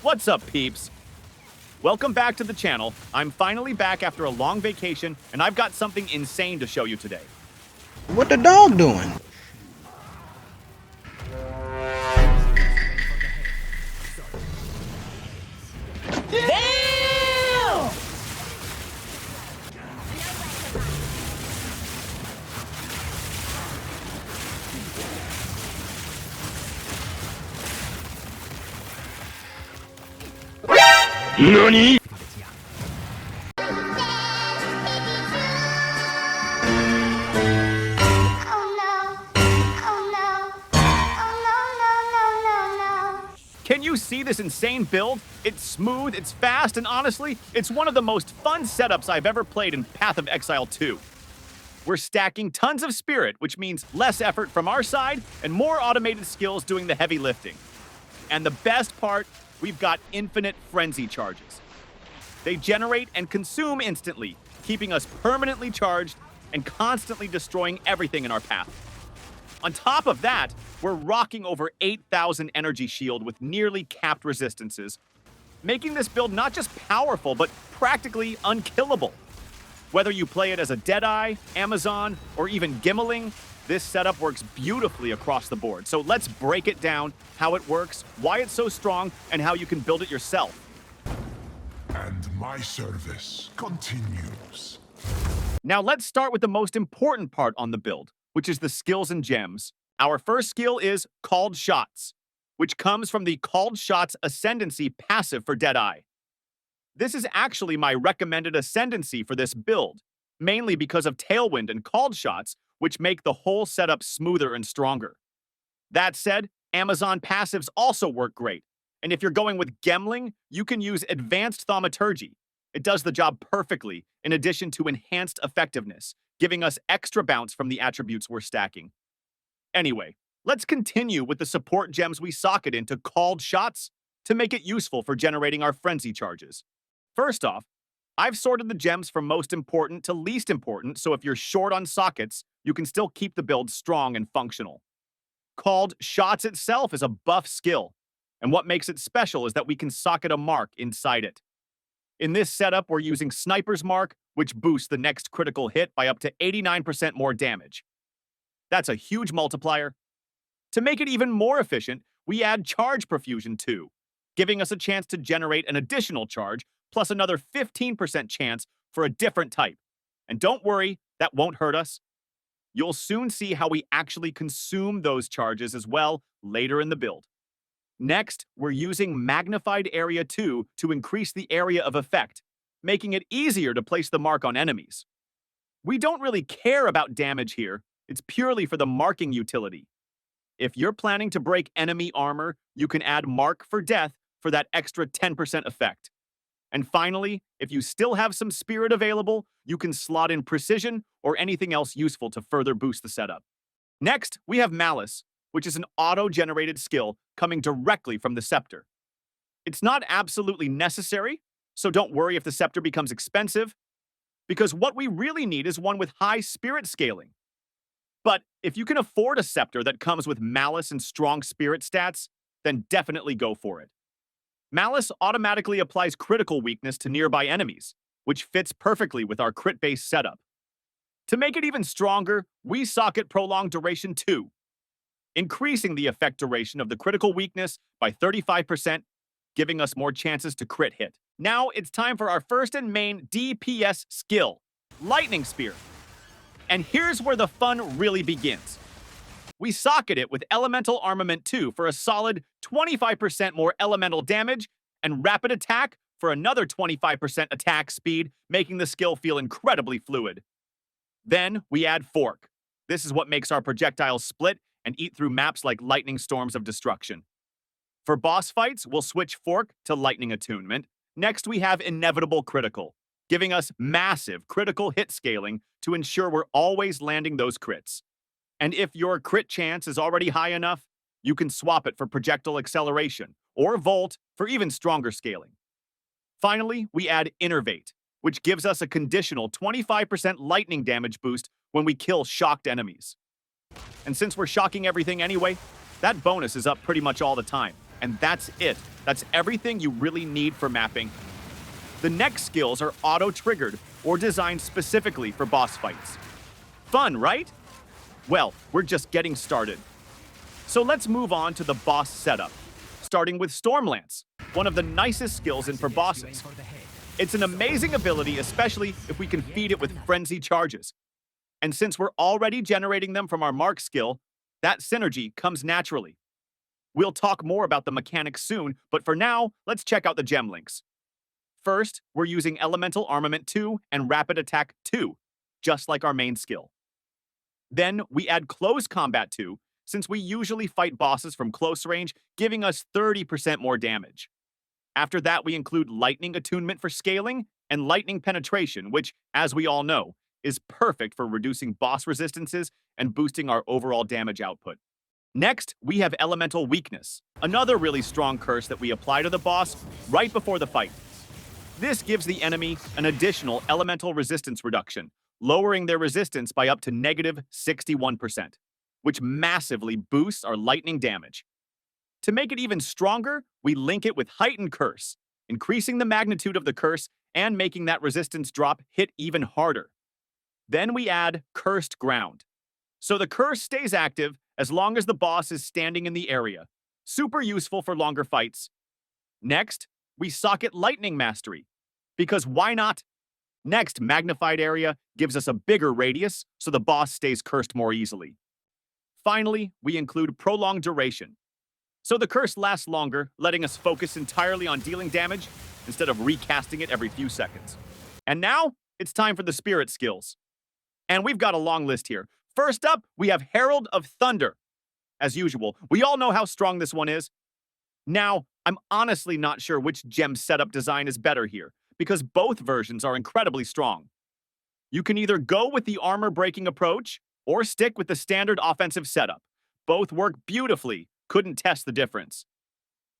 What's up, peeps? Welcome back to the channel. I'm finally back after a long vacation, and I've got something insane to show you today. What the dog doing? Damn! NANI?! Can you see this insane build? It's smooth, it's fast, and honestly, it's one of the most fun setups I've ever played in Path of Exile 2. We're stacking tons of spirit, which means less effort from our side and more automated skills doing the heavy lifting. And the best part, we've got infinite frenzy charges. They generate and consume instantly, keeping us permanently charged and constantly destroying everything in our path. On top of that, we're rocking over 8,000 energy shield with nearly capped resistances, making this build not just powerful, but practically unkillable. Whether you play it as a Deadeye, Amazon, or even gemling, this setup works beautifully across the board. So let's break it down, how it works, why it's so strong, and how you can build it yourself. And my service continues. Now let's start with the most important part on the build, which is the skills and gems. Our first skill is Called Shots, which comes from the Called Shots Ascendancy passive for Deadeye. This is actually my recommended Ascendancy for this build, mainly because of Tailwind and Called Shots, which make the whole setup smoother and stronger. That said, Amazon passives also work great, and if you're going with gemling, you can use Advanced Thaumaturgy. It does the job perfectly, in addition to enhanced effectiveness, giving us extra bounce from the attributes we're stacking. Anyway, let's continue with the support gems we socket into Called Shots to make it useful for generating our frenzy charges. First off, I've sorted the gems from most important to least important, so if you're short on sockets, you can still keep the build strong and functional. Called Shots itself is a buff skill, and what makes it special is that we can socket a mark inside it. In this setup, we're using Sniper's Mark, which boosts the next critical hit by up to 89% more damage. That's a huge multiplier. To make it even more efficient, we add Charge Profusion too, giving us a chance to generate an additional charge, plus another 15% chance for a different type. And don't worry, that won't hurt us. You'll soon see how we actually consume those charges as well later in the build. Next, we're using Magnified Area 2 to increase the area of effect, making it easier to place the mark on enemies. We don't really care about damage here, it's purely for the marking utility. If you're planning to break enemy armor, you can add Mark for Death for that extra 10% effect. And finally, if you still have some spirit available, you can slot in Precision or anything else useful to further boost the setup. Next, we have Malice, which is an auto-generated skill coming directly from the Scepter. It's not absolutely necessary, so don't worry if the Scepter becomes expensive, because what we really need is one with high spirit scaling. But if you can afford a Scepter that comes with Malice and strong spirit stats, then definitely go for it. Malice automatically applies critical weakness to nearby enemies, which fits perfectly with our crit-based setup. To make it even stronger, we socket Prolonged Duration 2, increasing the effect duration of the critical weakness by 35%, giving us more chances to crit hit. Now it's time for our first and main DPS skill, Lightning Spear. And here's where the fun really begins. We socket it with Elemental Armament 2 for a solid 25% more elemental damage, and Rapid Attack for another 25% attack speed, making the skill feel incredibly fluid. Then we add Fork. This is what makes our projectiles split and eat through maps like lightning storms of destruction. For boss fights, we'll switch Fork to Lightning Attunement. Next, we have Inevitable Critical, giving us massive critical hit scaling to ensure we're always landing those crits. And if your crit chance is already high enough, you can swap it for Projectile Acceleration or Volt for even stronger scaling. Finally, we add Innervate, which gives us a conditional 25% lightning damage boost when we kill shocked enemies. And since we're shocking everything anyway, that bonus is up pretty much all the time. And that's it. That's everything you really need for mapping. The next skills are auto-triggered or designed specifically for boss fights. Fun, right? Well, we're just getting started. So let's move on to the boss setup, starting with Stormlance, one of the nicest skills in for bosses. It's an amazing ability, especially if we can feed it with frenzy charges. And since we're already generating them from our mark skill, that synergy comes naturally. We'll talk more about the mechanics soon, but for now, let's check out the gemlings. First, we're using Elemental Armament 2 and Rapid Attack 2, just like our main skill. Then we add Close Combat 2, since we usually fight bosses from close range, giving us 30% more damage. After that, we include Lightning Attunement for scaling and Lightning Penetration, which, as we all know, is perfect for reducing boss resistances and boosting our overall damage output. Next, we have Elemental Weakness, another really strong curse that we apply to the boss right before the fight. This gives the enemy an additional elemental resistance reduction, lowering their resistance by up to negative 61%, which massively boosts our lightning damage. To make it even stronger, we link it with Heightened Curse, increasing the magnitude of the curse and making that resistance drop hit even harder. Then we add Cursed Ground. So the curse stays active as long as the boss is standing in the area. Super useful for longer fights. Next, we socket Lightning Mastery, because why not? Next, Magnified Area gives us a bigger radius, so the boss stays cursed more easily. Finally, we include Prolonged Duration. So the curse lasts longer, letting us focus entirely on dealing damage instead of recasting it every few seconds. And now, it's time for the spirit skills. And we've got a long list here. First up, we have Herald of Thunder. As usual, we all know how strong this one is. Now, I'm honestly not sure which gem setup design is better here, because both versions are incredibly strong. You can either go with the armor-breaking approach, or stick with the standard offensive setup. Both work beautifully, couldn't test the difference.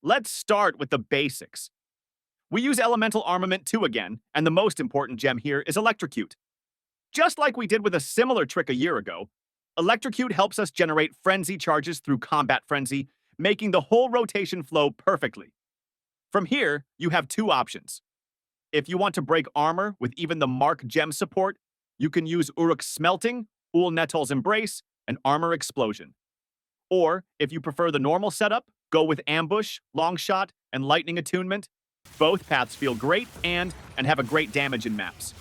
Let's start with the basics. We use Elemental Armament 2 again, and the most important gem here is Electrocute. Just like we did with a similar trick a year ago, Electrocute helps us generate frenzy charges through Combat Frenzy, making the whole rotation flow perfectly. From here, you have two options. If you want to break armor with even the Mark gem support, you can use Uruk's Smelting, Ul Netol's Embrace, and Armor Explosion. Or, if you prefer the normal setup, go with Ambush, Longshot, and Lightning Attunement. Both paths feel great and have a great damage in maps.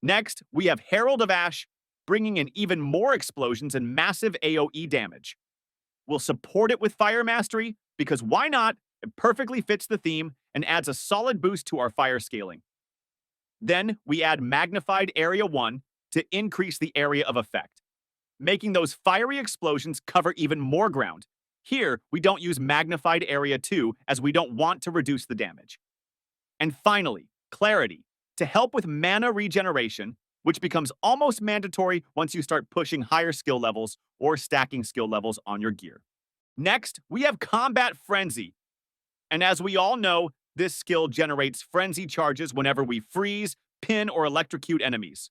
Next, we have Herald of Ash, bringing in even more explosions and massive AoE damage. We'll support it with Fire Mastery, because why not? It perfectly fits the theme and adds a solid boost to our fire scaling. Then, we add Magnified Area 1 to increase the area of effect, making those fiery explosions cover even more ground. Here, we don't use Magnified Area 2 as we don't want to reduce the damage. And finally, Clarity, to help with mana regeneration, which becomes almost mandatory once you start pushing higher skill levels or stacking skill levels on your gear. Next, we have Combat Frenzy. And as we all know, this skill generates frenzy charges whenever we freeze, pin, or electrocute enemies.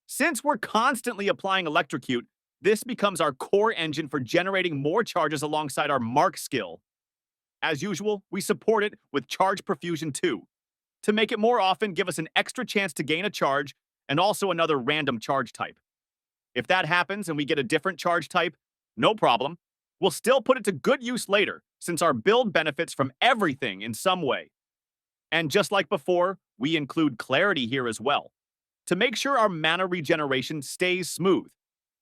Since we're constantly applying Electrocute, this becomes our core engine for generating more charges alongside our Mark skill. As usual, we support it with Charge Profusion 2. To make it more often, give us an extra chance to gain a charge, and also another random charge type. If that happens and we get a different charge type, no problem. We'll still put it to good use later, since our build benefits from everything in some way. And just like before, we include Clarity here as well, to make sure our mana regeneration stays smooth,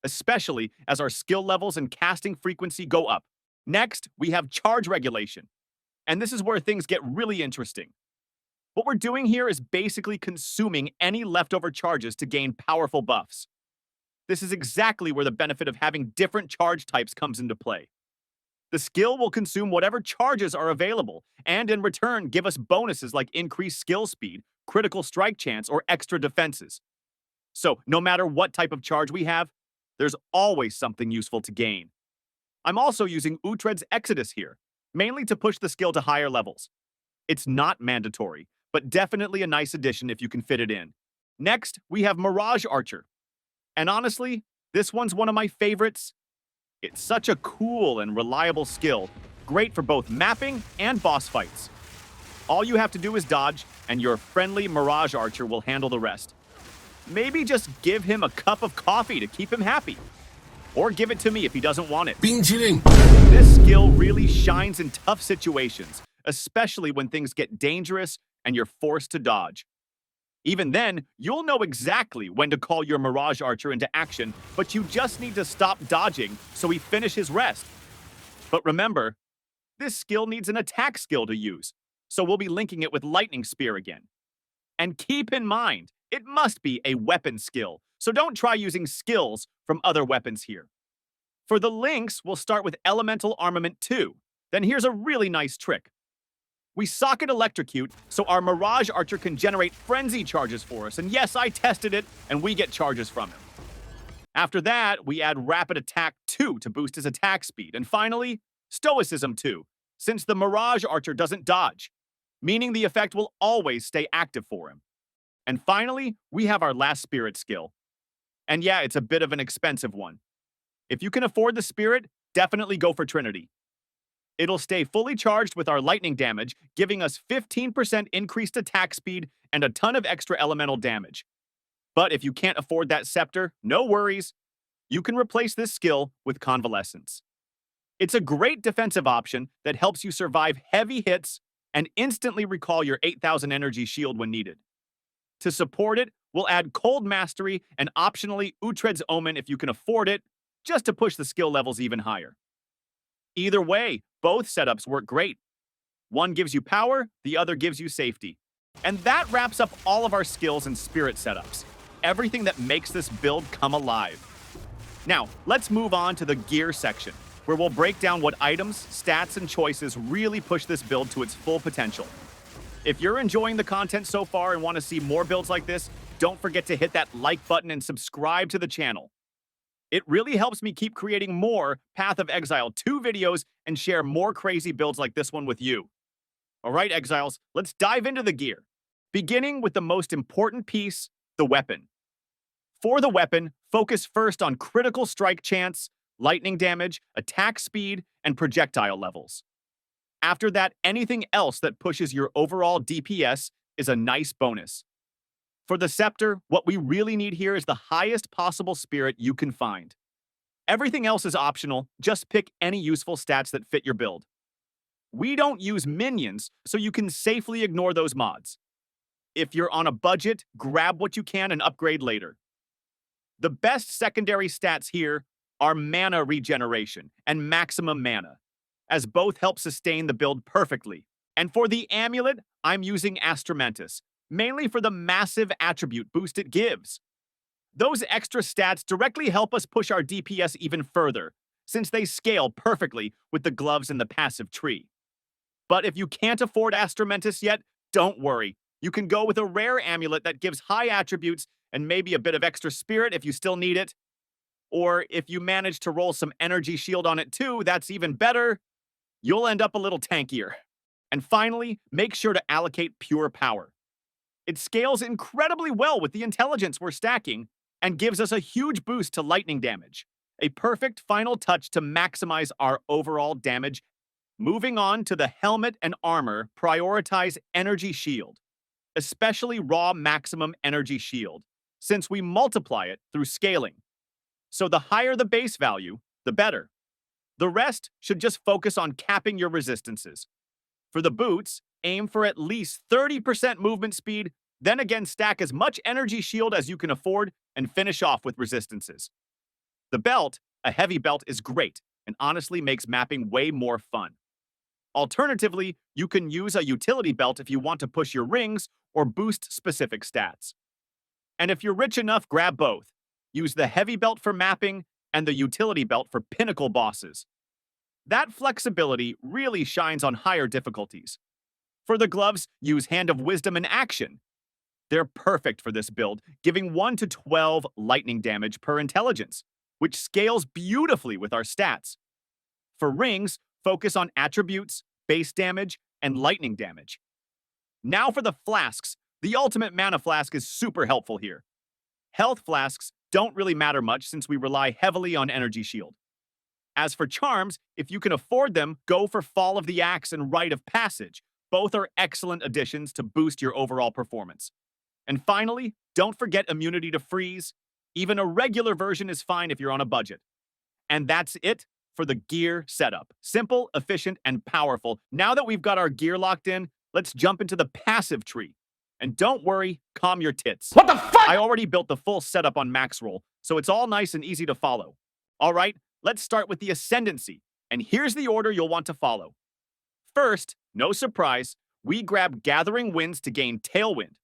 especially as our skill levels and casting frequency go up. Next, we have Charge Regulation, and this is where things get really interesting. What we're doing here is basically consuming any leftover charges to gain powerful buffs. This is exactly where the benefit of having different charge types comes into play. The skill will consume whatever charges are available, and in return give us bonuses like increased skill speed, critical strike chance, or extra defenses. So, no matter what type of charge we have, there's always something useful to gain. I'm also using Uhtred's Exodus here, mainly to push the skill to higher levels. It's not mandatory, but definitely a nice addition if you can fit it in. Next, we have Mirage Archer. And honestly, this one's one of my favorites. It's such a cool and reliable skill, great for both mapping and boss fights. All you have to do is dodge, and your friendly Mirage Archer will handle the rest. Maybe just give him a cup of coffee to keep him happy. Or give it to me if he doesn't want it. 冰淇淋 This skill really shines in tough situations, especially when things get dangerous and you're forced to dodge. Even then, you'll know exactly when to call your Mirage Archer into action, but you just need to stop dodging so he finishes rest. But remember, this skill needs an attack skill to use, so we'll be linking it with Lightning Spear again. And keep in mind, it must be a weapon skill, so don't try using skills from other weapons here. For the links, we'll start with Elemental Armament 2. Then here's a really nice trick. We socket Electrocute so our Mirage Archer can generate Frenzy charges for us, and yes, I tested it, and we get charges from him. After that, we add Rapid Attack 2 to boost his attack speed, and finally, Stoicism 2, since the Mirage Archer doesn't dodge, meaning the effect will always stay active for him. And finally, we have our last Spirit skill. And yeah, it's a bit of an expensive one. If you can afford the Spirit, definitely go for Trinity. It'll stay fully charged with our lightning damage, giving us 15% increased attack speed and a ton of extra elemental damage. But if you can't afford that scepter, no worries. You can replace this skill with Convalescence. It's a great defensive option that helps you survive heavy hits and instantly recall your 8,000 energy shield when needed. To support it, we'll add Cold Mastery and optionally Uhtred's Omen if you can afford it, just to push the skill levels even higher. Either way, both setups work great. One gives you power, the other gives you safety. And that wraps up all of our skills and spirit setups. Everything that makes this build come alive. Now, let's move on to the gear section, where we'll break down what items, stats, and choices really push this build to its full potential. If you're enjoying the content so far and want to see more builds like this, don't forget to hit that like button and subscribe to the channel. It really helps me keep creating more Path of Exile 2 videos and share more crazy builds like this one with you. Alright, Exiles, let's dive into the gear. Beginning with the most important piece, the weapon. For the weapon, focus first on critical strike chance, lightning damage, attack speed, and projectile levels. After that, anything else that pushes your overall DPS is a nice bonus. For the scepter, what we really need here is the highest possible spirit you can find. Everything else is optional, just pick any useful stats that fit your build. We don't use minions, so you can safely ignore those mods. If you're on a budget, grab what you can and upgrade later. The best secondary stats here are mana regeneration and maximum mana, as both help sustain the build perfectly. And for the amulet, I'm using Astromantis, mainly for the massive attribute boost it gives. Those extra stats directly help us push our DPS even further, since they scale perfectly with the gloves and the passive tree. But if you can't afford Astromantis yet, don't worry. You can go with a rare amulet that gives high attributes and maybe a bit of extra spirit if you still need it. Or if you manage to roll some energy shield on it too, that's even better. You'll end up a little tankier. And finally, make sure to allocate pure power. It scales incredibly well with the intelligence we're stacking and gives us a huge boost to lightning damage. A perfect final touch to maximize our overall damage. Moving on to the helmet and armor, prioritize energy shield, especially raw maximum energy shield, since we multiply it through scaling. So the higher the base value, the better. The rest should just focus on capping your resistances. For the boots, aim for at least 30% movement speed, then again stack as much energy shield as you can afford and finish off with resistances. The belt, a heavy belt, is great and honestly makes mapping way more fun. Alternatively, you can use a utility belt if you want to push your rings or boost specific stats. And if you're rich enough, grab both. Use the heavy belt for mapping and the utility belt for pinnacle bosses. That flexibility really shines on higher difficulties. For the gloves, use Hand of Wisdom and Action. They're perfect for this build, giving 1 to 12 lightning damage per intelligence, which scales beautifully with our stats. For rings, focus on attributes, base damage, and lightning damage. Now for the flasks. The ultimate mana flask is super helpful here. Health flasks don't really matter much since we rely heavily on energy shield. As for charms, if you can afford them, go for Fall of the Axe and Rite of Passage. Both are excellent additions to boost your overall performance. And finally, don't forget immunity to freeze. Even a regular version is fine if you're on a budget. And that's it for the gear setup. Simple, efficient, and powerful. Now that we've got our gear locked in, let's jump into the passive tree. And don't worry, calm your tits. What the fuck? I already built the full setup on Maxroll, so it's all nice and easy to follow. All right, let's start with the Ascendancy. And here's the order you'll want to follow. First, no surprise, we grab Gathering Winds to gain Tailwind.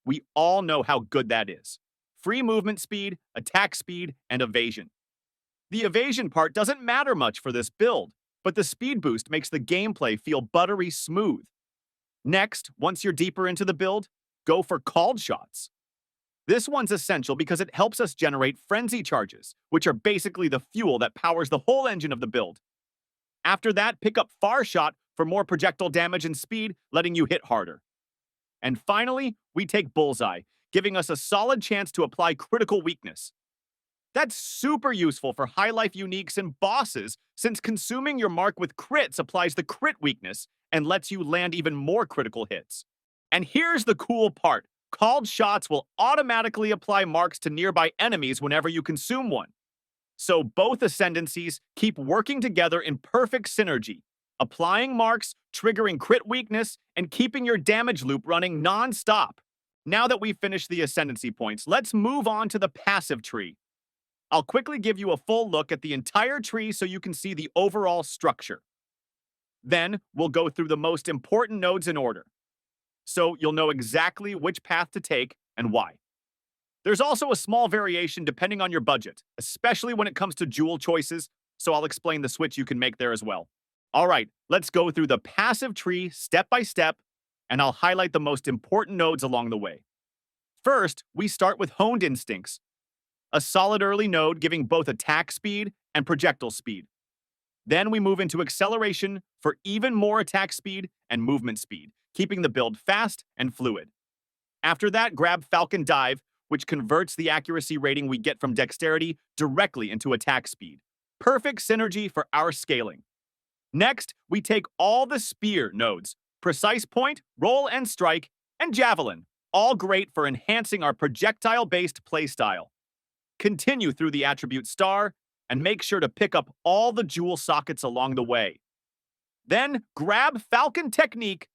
We all know how good that is. Free movement speed, attack speed, and evasion. The evasion part doesn't matter much for this build, but the speed boost makes the gameplay feel buttery smooth. Next, once you're deeper into the build, go for Called Shots. This one's essential because it helps us generate frenzy charges, which are basically the fuel that powers the whole engine of the build. After that, pick up Far Shot for more projectile damage and speed, letting you hit harder. And finally, we take Bullseye, giving us a solid chance to apply critical weakness. That's super useful for high life uniques and bosses, since consuming your mark with crits applies the crit weakness and lets you land even more critical hits. And here's the cool part. Called Shots will automatically apply marks to nearby enemies whenever you consume one. So both Ascendancies keep working together in perfect synergy, applying marks, triggering crit weakness, and keeping your damage loop running non-stop. Now that we've finished the Ascendancy points, let's move on to the passive tree. I'll quickly give you a full look at the entire tree so you can see the overall structure. Then, we'll go through the most important nodes in order, so you'll know exactly which path to take and why. There's also a small variation depending on your budget, especially when it comes to jewel choices, so I'll explain the switch you can make there as well. All right, let's go through the passive tree step by step, and I'll highlight the most important nodes along the way. First, we start with Honed Instincts, a solid early node giving both attack speed and projectile speed. Then we move into Acceleration for even more attack speed and movement speed, keeping the build fast and fluid. After that, grab Falcon Dive, which converts the accuracy rating we get from Dexterity directly into attack speed. Perfect synergy for our scaling. Next, we take all the Spear nodes, Precise Point, Roll and Strike, and Javelin, all great for enhancing our projectile-based playstyle. Continue through the attribute Star, and make sure to pick up all the jewel sockets along the way. Then, grab Falcon Technique,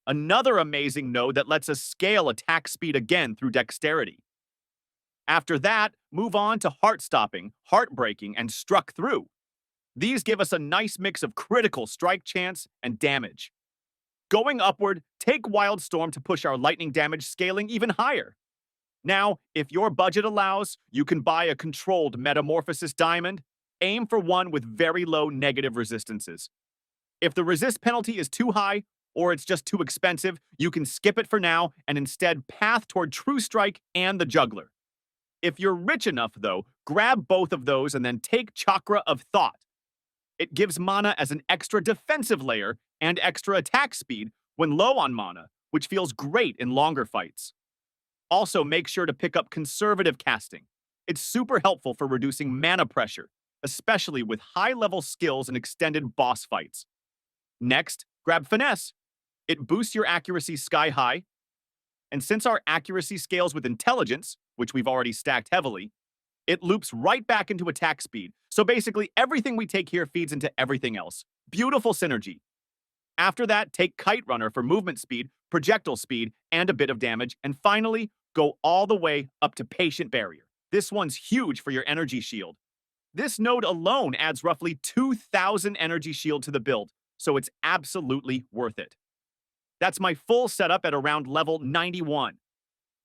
another amazing node that lets us scale attack speed again through Dexterity. After that, move on to Heart-Stopping, Heartbreaking, and Struck Through. These give us a nice mix of critical strike chance and damage. Going upward, take Wildstorm to push our lightning damage scaling even higher. Now, if your budget allows, you can buy a controlled Metamorphosis Diamond. Aim for one with very low negative resistances. If the resist penalty is too high, or it's just too expensive, you can skip it for now and instead path toward True Strike and the Juggler. If you're rich enough, though, grab both of those and then take Chakra of Thought. It gives mana as an extra defensive layer and extra attack speed when low on mana, which feels great in longer fights. Also, make sure to pick up Conservative Casting. It's super helpful for reducing mana pressure, especially with high-level skills and extended boss fights. Next, grab Finesse. It boosts your accuracy sky high, and since our accuracy scales with Intelligence, which we've already stacked heavily, it loops right back into attack speed, so basically everything we take here feeds into everything else. Beautiful synergy. After that, take Kite Runner for movement speed, projectile speed, and a bit of damage, and finally, go all the way up to Patient Barrier. This one's huge for your energy shield. This node alone adds roughly 2,000 energy shield to the build, so it's absolutely worth it. That's my full setup at around level 91.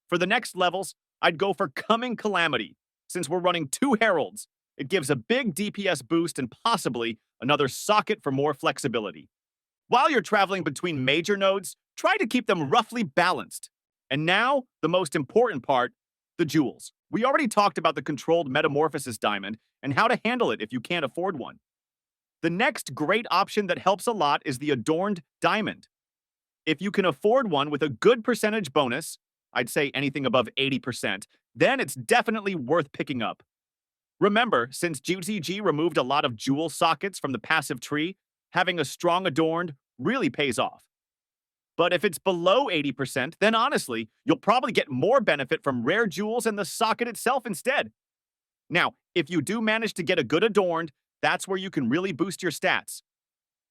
For the next levels, I'd go for Coming Calamity. Since we're running 2 Heralds, it gives a big DPS boost and possibly another socket for more flexibility. While you're traveling between major nodes, try to keep them roughly balanced. And now, the most important part, the jewels. We already talked about the controlled Metamorphosis Diamond and how to handle it if you can't afford one. The next great option that helps a lot is the Adorned Diamond. If you can afford one with a good percentage bonus, I'd say anything above 80%, then it's definitely worth picking up. Remember, since GTG removed a lot of jewel sockets from the passive tree, having a strong Adorned really pays off. But if it's below 80%, then honestly, you'll probably get more benefit from rare jewels and the socket itself instead. Now, if you do manage to get a good Adorned, that's where you can really boost your stats.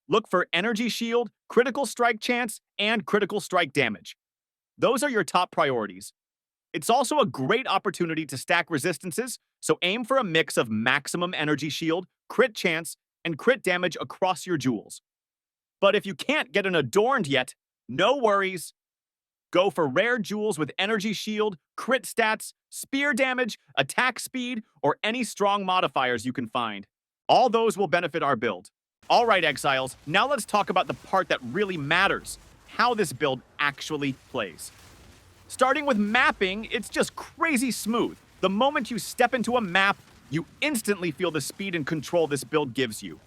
Look for energy shield, critical strike chance, and critical strike damage. Those are your top priorities. It's also a great opportunity to stack resistances, so aim for a mix of maximum energy shield, crit chance, and crit damage across your jewels. But if you can't get an Adorned yet, no worries. Go for rare jewels with energy shield, crit stats, spear damage, attack speed, or any strong modifiers you can find. All those will benefit our build. All right, Exiles, now let's talk about the part that really matters, how this build actually plays. Starting with mapping, it's just crazy smooth. The moment you step into a map, you instantly feel the speed and control this build gives you.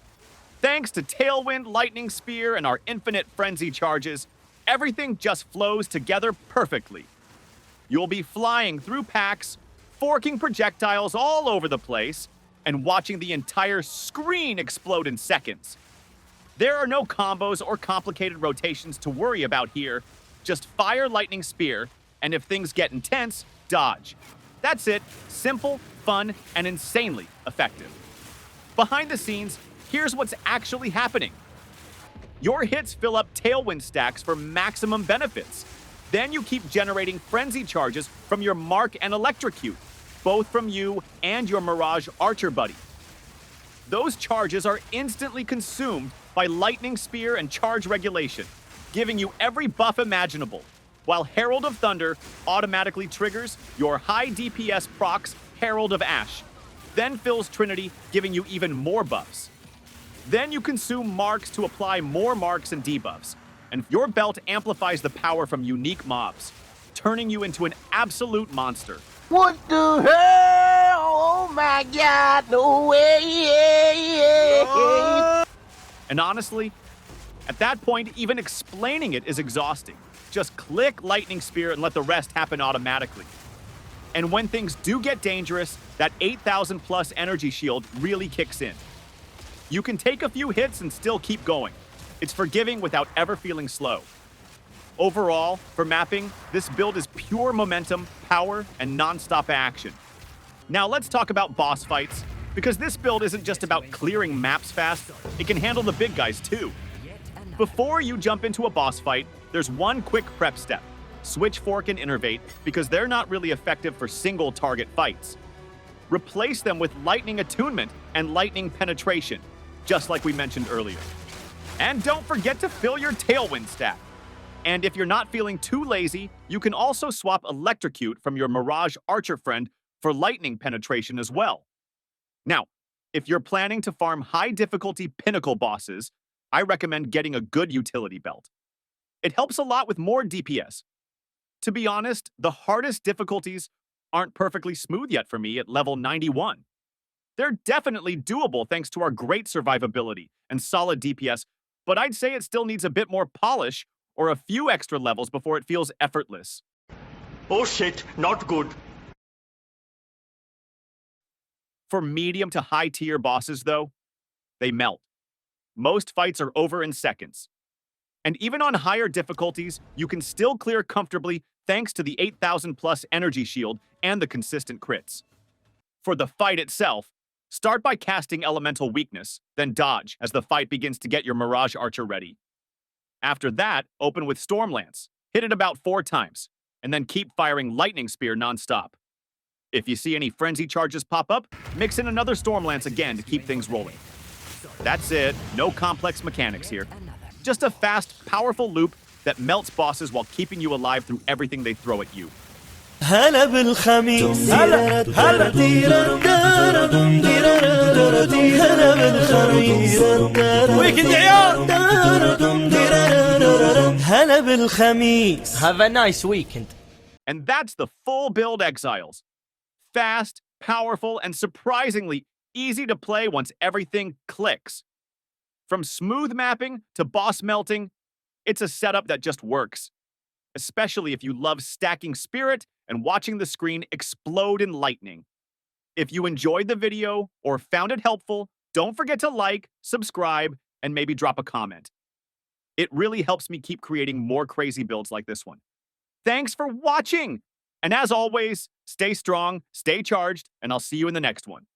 Thanks to Tailwind, Lightning Spear, and our infinite frenzy charges, everything just flows together perfectly. You'll be flying through packs, forking projectiles all over the place, and watching the entire screen explode in seconds. There are no combos or complicated rotations to worry about here. Just fire Lightning Spear, and if things get intense, dodge. That's it. Simple, fun, and insanely effective. Behind the scenes, here's what's actually happening. Your hits fill up Tailwind stacks for maximum benefits. Then you keep generating frenzy charges from your Mark and Electrocute, both from you and your Mirage Archer buddy. Those charges are instantly consumed by Lightning Spear and Charge Regulation, giving you every buff imaginable, while Herald of Thunder automatically triggers your high DPS procs Herald of Ash, then fills Trinity, giving you even more buffs. Then you consume marks to apply more marks and debuffs, and your belt amplifies the power from unique mobs, turning you into an absolute monster. What the hell? Oh my god, no way! And honestly, at that point, even explaining it is exhausting. Just click Lightning Spear and let the rest happen automatically. And when things do get dangerous, that 8,000 plus energy shield really kicks in. You can take a few hits and still keep going. It's forgiving without ever feeling slow. Overall, for mapping, this build is pure momentum, power, and non-stop action. Now let's talk about boss fights, because this build isn't just about clearing maps fast, it can handle the big guys too. Before you jump into a boss fight, there's one quick prep step. Switch Fork and Innervate, because they're not really effective for single target fights. Replace them with Lightning Attunement and Lightning Penetration, just like we mentioned earlier. And don't forget to fill your Tailwind stack. And if you're not feeling too lazy, you can also swap Electrocute from your Mirage Archer friend for Lightning Penetration as well. Now, if you're planning to farm high difficulty pinnacle bosses, I recommend getting a good utility belt. It helps a lot with more DPS. To be honest, the hardest difficulties aren't perfectly smooth yet for me at level 91. They're definitely doable thanks to our great survivability and solid DPS, but I'd say it still needs a bit more polish or a few extra levels before it feels effortless. Oh shit, not good. For medium to high tier bosses, though, they melt. Most fights are over in seconds. And even on higher difficulties, you can still clear comfortably thanks to the 8,000 plus energy shield and the consistent crits. For the fight itself, start by casting Elemental Weakness, then dodge as the fight begins to get your Mirage Archer ready. After that, open with Stormlance, hit it about 4 times, and then keep firing Lightning Spear nonstop. If you see any frenzy charges pop up, mix in another Stormlance again to keep things rolling. That's it, no complex mechanics here. Just a fast, powerful loop that melts bosses while keeping you alive through everything they throw at you. هلا بالخميس هلا بالخميس ويكند عيال هلا بالخميس. Have a nice weekend. And that's the full build, Exiles. Fast, powerful, and surprisingly easy to play once everything clicks. From smooth mapping to boss melting, it's a setup that just works. Especially if you love stacking spirit and watching the screen explode in lightning. If you enjoyed the video or found it helpful, don't forget to like, subscribe, and maybe drop a comment. It really helps me keep creating more crazy builds like this one. Thanks for watching! And as always, stay strong, stay charged, and I'll see you in the next one.